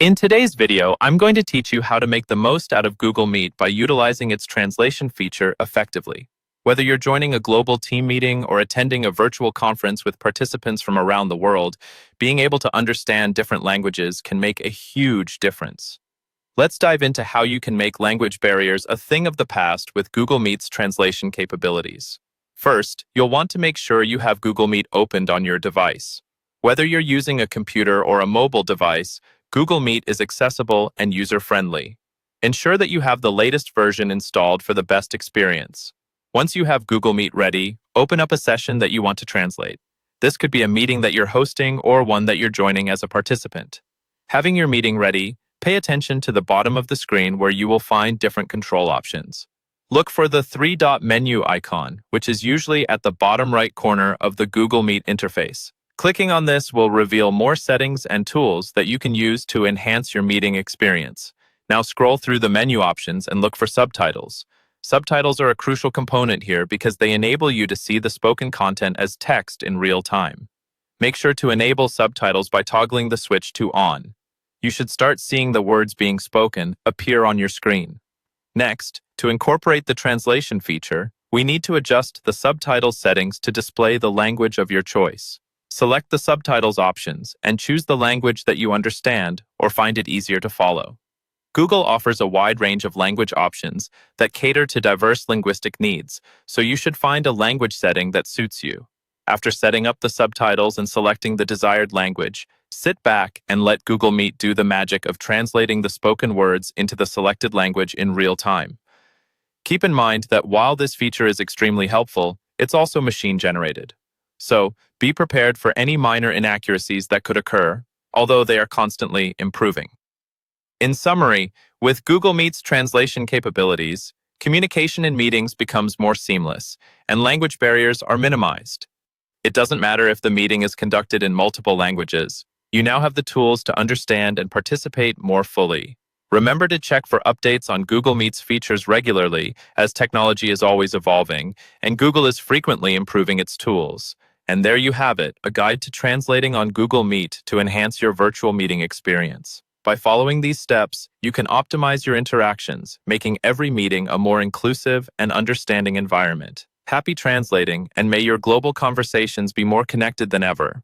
In today's video, I'm going to teach you how to make the most out of Google Meet by utilizing its translation feature effectively. Whether you're joining a global team meeting or attending a virtual conference with participants from around the world, being able to understand different languages can make a huge difference. Let's dive into how you can make language barriers a thing of the past with Google Meet's translation capabilities. First, you'll want to make sure you have Google Meet opened on your device. Whether you're using a computer or a mobile device, Google Meet is accessible and user-friendly. Ensure that you have the latest version installed for the best experience. Once you have Google Meet ready, open up a session that you want to translate. This could be a meeting that you're hosting or one that you're joining as a participant. Having your meeting ready, pay attention to the bottom of the screen where you will find different control options. Look for the three-dot menu icon, which is usually at the bottom right corner of the Google Meet interface. Clicking on this will reveal more settings and tools that you can use to enhance your meeting experience. Now scroll through the menu options and look for subtitles. Subtitles are a crucial component here because they enable you to see the spoken content as text in real time. Make sure to enable subtitles by toggling the switch to on. You should start seeing the words being spoken appear on your screen. Next, to incorporate the translation feature, we need to adjust the subtitle settings to display the language of your choice. Select the subtitles options and choose the language that you understand or find it easier to follow. Google offers a wide range of language options that cater to diverse linguistic needs, so you should find a language setting that suits you. After setting up the subtitles and selecting the desired language, sit back and let Google Meet do the magic of translating the spoken words into the selected language in real time. Keep in mind that while this feature is extremely helpful, it's also machine-generated. So, be prepared for any minor inaccuracies that could occur, although they are constantly improving. In summary, with Google Meet's translation capabilities, communication in meetings becomes more seamless, and language barriers are minimized. It doesn't matter if the meeting is conducted in multiple languages. You now have the tools to understand and participate more fully. Remember to check for updates on Google Meet's features regularly, as technology is always evolving, and Google is frequently improving its tools. And there you have it, a guide to translating on Google Meet to enhance your virtual meeting experience. By following these steps, you can optimize your interactions, making every meeting a more inclusive and understanding environment. Happy translating, and may your global conversations be more connected than ever.